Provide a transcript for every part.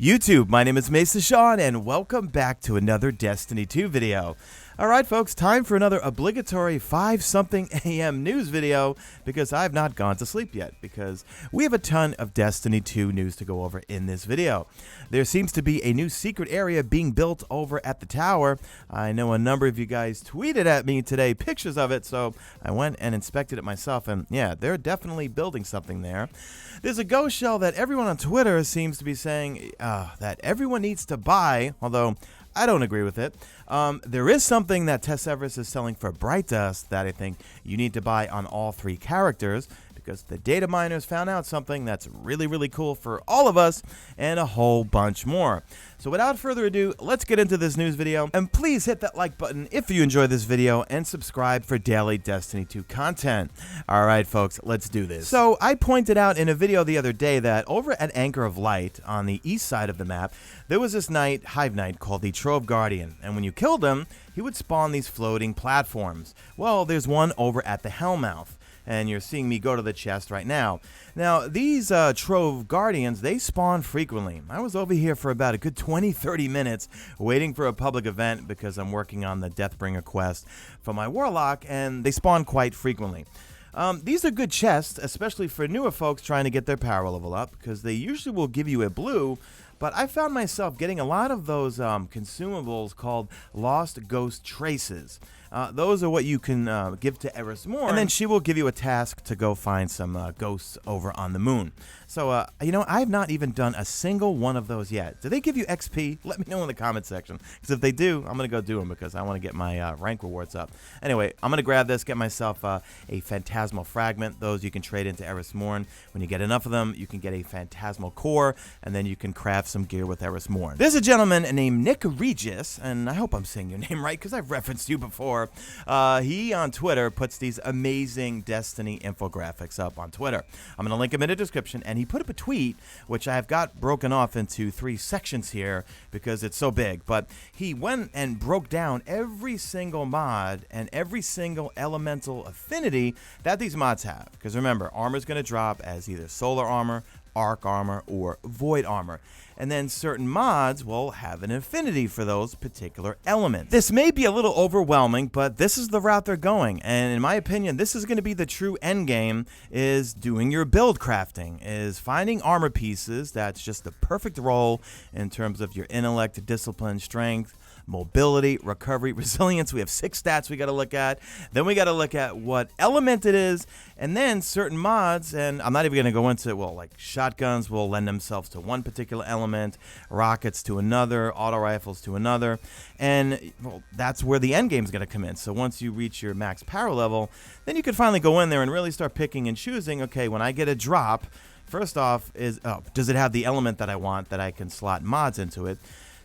YouTube, my name is Mesa Sean, and welcome back to another Destiny 2 video. Alright folks, time for another obligatory 5-something AM news video, because I've not gone to sleep yet, because we have a ton of Destiny 2 news to go over in this video. There seems to be a new secret area being built over at the tower. I know a number of you guys tweeted at me today pictures of it, so I went and inspected it myself, and yeah, they're definitely building something there. There's a ghost shell that everyone on Twitter seems to be saying that everyone needs to buy, although I don't agree with it. There is something that Eververse is selling for Bright Dust that I think you need to buy on all 3 characters, because the data miners found out something that's really cool for all of us and a whole bunch more. So without further ado, let's get into this news video, and please hit that like button if you enjoy this video and subscribe for daily Destiny 2 content. Alright folks, let's do this. So I pointed out in a video the other day that over at Anchor of Light on the east side of the map, there was this hive knight called the Trove Guardian, and when you killed him, he would spawn these floating platforms. Well, there's one over at the Hellmouth, and you're seeing me go to the chest right now. Now, these Trove Guardians, they spawn frequently. I was over here for about a good 20-30 minutes waiting for a public event because I'm working on the Deathbringer quest for my Warlock, and they spawn quite frequently. These are good chests, especially for newer folks trying to get their power level up, because they usually will give you a blue, but I found myself getting a lot of those consumables called Lost Ghost Traces. Those are what you can give to Eris Morn, and then she will give you a task to go find some ghosts over on the moon. So, you know, I have not even done a single one of those yet. Do they give you XP? Let me know in the comment section, because if they do, I'm going to go do them, because I want to get my rank rewards up. Anyway, I'm going to grab this, get myself a Phantasmal Fragment. Those you can trade into Eris Morn. When you get enough of them, you can get a Phantasmal Core, and then you can craft some gear with Eris Morn. There's a gentleman named Nick Regis, and I hope I'm saying your name right, because I've referenced you before. He on Twitter puts these amazing Destiny infographics up on Twitter. I'm going to link him in the description, and he put up a tweet, which I've got broken off into 3 sections here because it's so big, but he went and broke down every single mod and every single elemental affinity that these mods have. Because remember, armor is going to drop as either solar armor, arc armor, or void armor. And then certain mods will have an affinity for those particular elements. This may be a little overwhelming, but this is the route they're going. And in my opinion, this is going to be the true end game, is doing your build crafting, is finding armor pieces that's just the perfect role in terms of your intellect, discipline, strength, mobility, recovery, resilience. We have 6 stats we got to look at. Then we got to look at what element it is, and then certain mods, and I'm not even going to go into, well, like shotguns will lend themselves to one particular element, rockets to another, auto rifles to another, and well, that's where the end game is going to come in. So once you reach your max power level, then you can finally go in there and really start picking and choosing, okay, when I get a drop, first off is, does it have the element that I want that I can slot mods into it?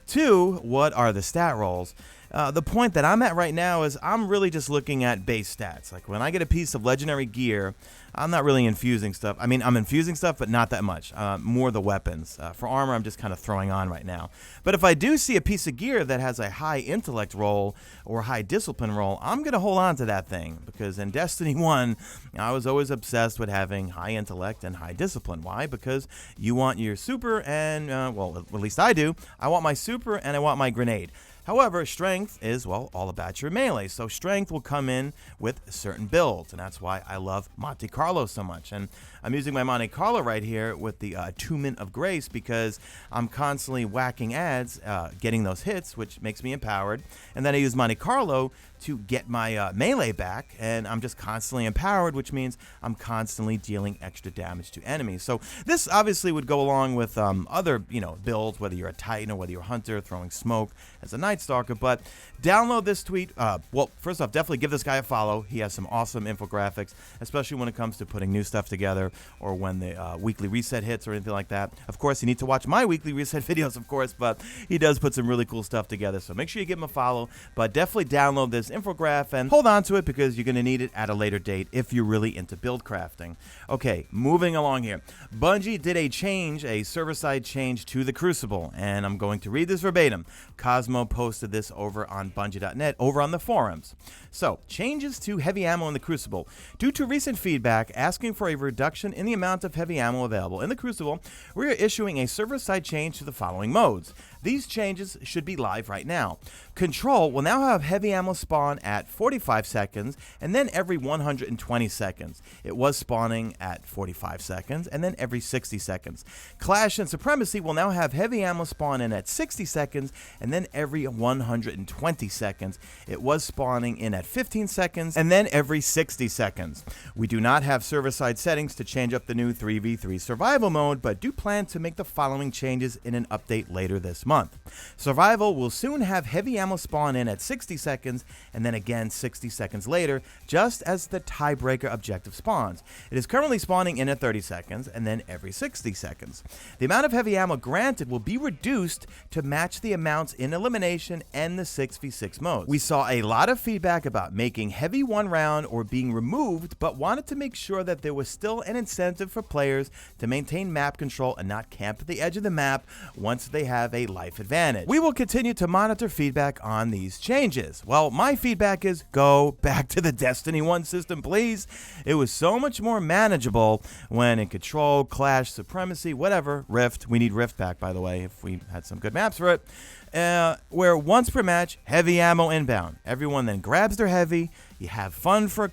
2, what are the stat rolls? The point that I'm at right now is I'm really just looking at base stats. Like when I get a piece of legendary gear, I'm not really infusing stuff. I mean, I'm infusing stuff, but not that much. More the weapons. For armor, I'm just kind of throwing on right now. But if I do see a piece of gear that has a high intellect roll or high discipline roll, I'm going to hold on to that thing. Because in Destiny 1, I was always obsessed with having high intellect and high discipline. Why? Because you want your super and, well, at least I do. I want my super and I want my grenade. However, strength is, well, all about your melee. So strength will come in with certain builds, and that's why I love Monte Carlo so much. And I'm using my Monte Carlo right here with the Attunement of Grace, because I'm constantly whacking ads, getting those hits, which makes me empowered. And then I use Monte Carlo to get my melee back, and I'm just constantly empowered, which means I'm constantly dealing extra damage to enemies. So this obviously would go along with other, builds, whether you're a Titan or whether you're a Hunter, throwing smoke as a Night Stalker. But download this tweet. Well, first off, definitely give this guy a follow. He has some awesome infographics, especially when it comes to putting new stuff together or when the weekly reset hits or anything like that. Of course, you need to watch my weekly reset videos, of course, but he does put some really cool stuff together. So make sure you give him a follow, but definitely download this this infograph and hold on to it because you're going to need it at a later date if you're really into build crafting. Okay, moving along here. Bungie did a server-side change to the Crucible, and I'm going to read this verbatim. Cosmo posted this over on Bungie.net, over on the forums. So, changes to heavy ammo in the Crucible. Due to recent feedback asking for a reduction in the amount of heavy ammo available in the Crucible, we are issuing a server-side change to the following modes. These changes should be live right now. Control will now have heavy ammo spawn at 45 seconds and then every 120 seconds. It was spawning at 45 seconds and then every 60 seconds. Clash and Supremacy will now have heavy ammo spawn in at 60 seconds and then every 120 seconds. It was spawning in at 15 seconds and then every 60 seconds. We do not have server-side settings to change up the new 3v3 survival mode, but do plan to make the following changes in an update later this month. Survival will soon have heavy ammo spawn in at 60 seconds and then again 60 seconds later, just as the tiebreaker objective spawns. It is currently spawning in at 30 seconds and then every 60 seconds. The amount of heavy ammo granted will be reduced to match the amounts in elimination and the 6v6 modes. We saw a lot of feedback about making heavy one round or being removed, but wanted to make sure that there was still an incentive for players to maintain map control and not camp at the edge of the map once they have a life advantage. We will continue to monitor feedback on these changes. Well, my feedback is go back to the Destiny 1 system, please. It was so much more manageable when in Control, Clash, Supremacy, whatever, Rift. We need Rift back, by the way, if we had some good maps for it. Where once per match, heavy ammo inbound. Everyone then grabs their heavy, you have fun for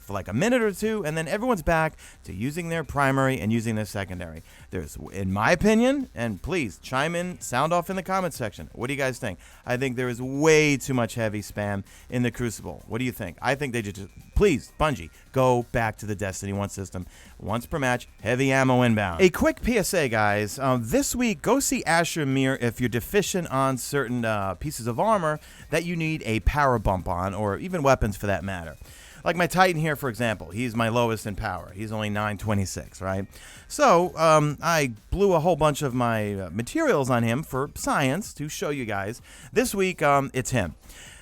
like a minute or two, and then everyone's back to using their primary and using their secondary. There's, in my opinion, and please chime in, sound off in the comments section. What do you guys think? I think there is way too much heavy spam in the Crucible. What do you think? I think they just, please, Bungie, go back to the Destiny 1 system. Once per match, heavy ammo inbound. A quick PSA, guys. This week, go see Asher Mir if you're deficient on certain pieces of armor that you need a power bump on, or even weapons for that matter. Like my Titan here, for example, he's my lowest in power. He's only 926, right? So I blew a whole bunch of my materials on him for science to show you guys. This week, it's him.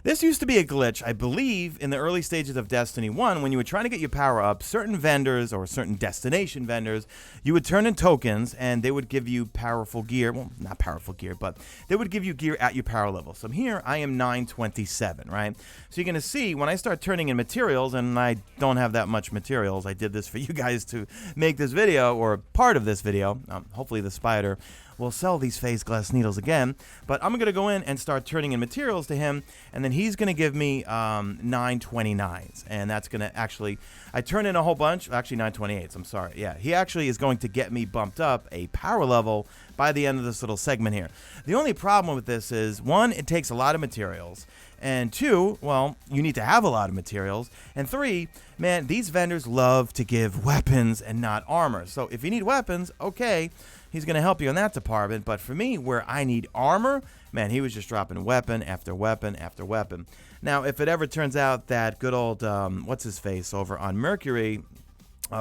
This used to be a glitch, I believe, in the early stages of Destiny 1 when you were trying to get your power up. Certain vendors or certain destination vendors, you would turn in tokens and they would give you powerful gear. Well, not powerful gear, but they would give you gear at your power level. So here I am 927, right? So you're going to see when I start turning in materials, and I don't have that much materials. I did this for you guys to make this video, or part of this video. Hopefully the spider will sell these phase glass needles again, but I'm going to go in and start turning in materials to him, and then he's going to give me 929s, and that's going to actually, I turn in a whole bunch, actually 928s, I'm sorry, yeah, he actually is going to get me bumped up a power level by the end of this little segment here. The only problem with this is, one, it takes a lot of materials, and two, well, you need to have a lot of materials, and three, man, these vendors love to give weapons and not armor. So if you need weapons, okay, he's going to help you in that department, but for me, where I need armor, man, he was just dropping weapon after weapon after weapon. Now, if it ever turns out that good old, what's-his-face over on Mercury,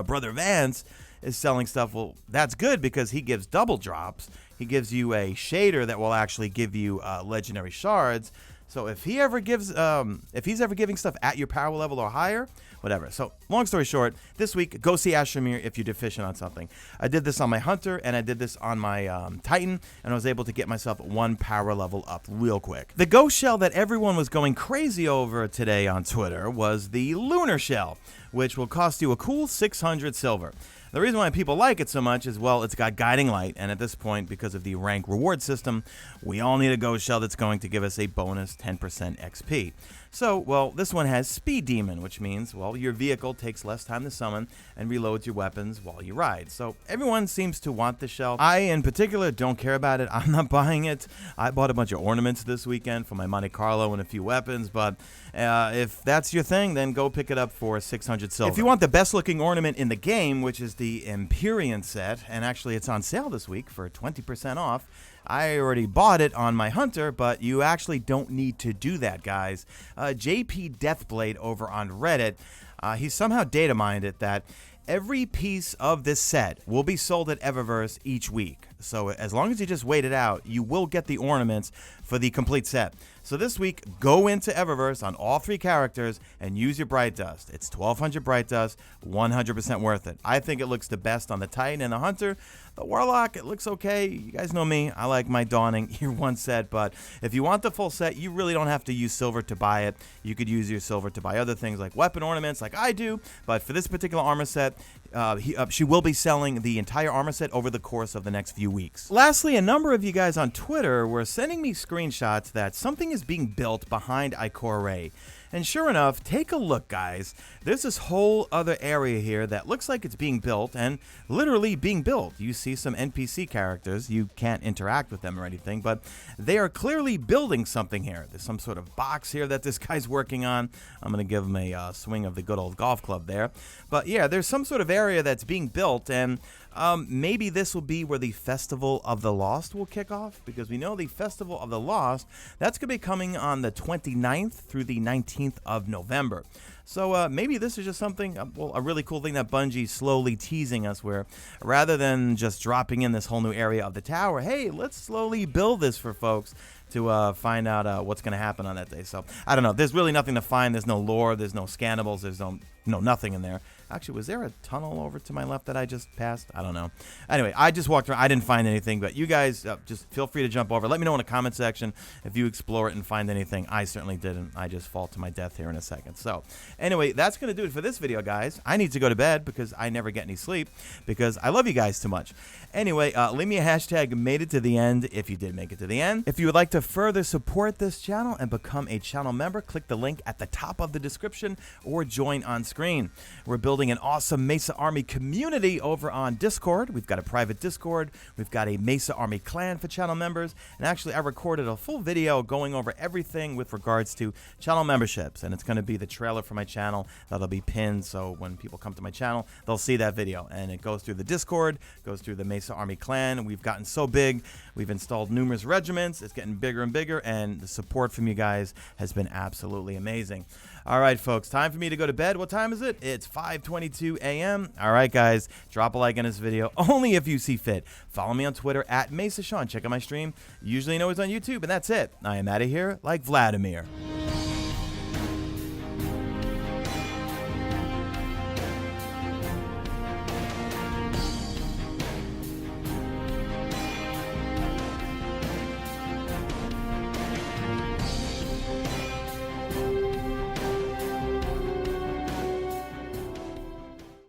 Brother Vance, is selling stuff, well, that's good because he gives double drops. He gives you a shader that will actually give you legendary shards. So if he ever gives, if he's ever giving stuff at your power level or higher, whatever. So long story short, this week, go see Asher Mir if you're deficient on something. I did this on my Hunter, and I did this on my Titan, and I was able to get myself one power level up real quick. The ghost shell that everyone was going crazy over today on Twitter was the Lunar Shell, which will cost you a cool 600 silver. The reason why people like it so much is, well, it's got guiding light, and at this point, because of the rank reward system, we all need a ghost shell that's going to give us a bonus 10% XP. So, well, this one has Speed Demon, which means, well, your vehicle takes less time to summon and reloads your weapons while you ride. So everyone seems to want the shell. I, in particular, don't care about it. I'm not buying it. I bought a bunch of ornaments this weekend for my Monte Carlo and a few weapons, but if that's your thing, then go pick it up for 600 silver. If you want the best-looking ornament in the game, which is the Empyrean set, and actually it's on sale this week for 20% off, I already bought it on my Hunter, but you actually don't need to do that, guys. JP Deathblade over on Reddit, he somehow data mined it that every piece of this set will be sold at Eververse each week. So as long as you just wait it out, you will get the ornaments for the complete set. So this week, go into Eververse on all 3 characters and use your Bright Dust. It's 1200 Bright Dust, 100% worth it. I think it looks the best on the Titan and the Hunter. The Warlock, it looks okay. You guys know me. I like my Dawning Year 1 set, but if you want the full set, you really don't have to use silver to buy it. You could use your silver to buy other things like weapon ornaments like I do, but for this particular armor set, she will be selling the entire armor set over the course of the next few weeks. Lastly, a number of you guys on Twitter were sending me screenshots that something is being built behind Ikora Ray. And sure enough, take a look, guys. There's this whole other area here that looks like it's being built and literally being built. You see some NPC characters. You can't interact with them or anything, but they are clearly building something here. There's some sort of box here that this guy's working on. I'm going to give him a swing of the good old golf club there. But yeah, there's some sort of area that's being built, and maybe this will be where the Festival of the Lost will kick off, because we know the Festival of the Lost, that's going to be coming on the 29th through the 19th of November. So maybe this is just something, well, a really cool thing that Bungie's slowly teasing us, where rather than just dropping in this whole new area of the tower, hey, let's slowly build this for folks to find out what's going to happen on that day. So I don't know. There's really nothing to find. There's no lore. There's no scannables. There's no nothing in there. Actually, was there a tunnel over to my left that I just passed? I don't know. Anyway, I just walked around. I didn't find anything, but you guys just feel free to jump over. Let me know in the comment section if you explore it and find anything. I certainly didn't. I just fall to my death here in a second. So anyway, that's going to do it for this video, guys. I need to go to bed because I never get any sleep because I love you guys too much. Anyway, leave me a hashtag made it to the end if you did make it to the end. If you would like to further support this channel and become a channel member, click the link at the top of the description or join on screen. We're building an awesome Mesa Army community over on Discord. We've got a private Discord. We've got a Mesa Army clan for channel members. And actually, I recorded a full video going over everything with regards to channel memberships. And it's going to be the trailer for my channel that'll be pinned. So when people come to my channel, they'll see that video. And it goes through the Discord, goes through the Mesa Army clan. We've gotten so big. We've installed numerous regiments. It's getting bigger and bigger. And the support from you guys has been absolutely amazing. All right, folks, time for me to go to bed. What time is it? It's 5:22 a.m. All right, guys, drop a like on this video, only if you see fit. Follow me on Twitter at Mesa Sean. Check out my stream. Usually know it's on YouTube, and that's it. I am out of here like Vladimir.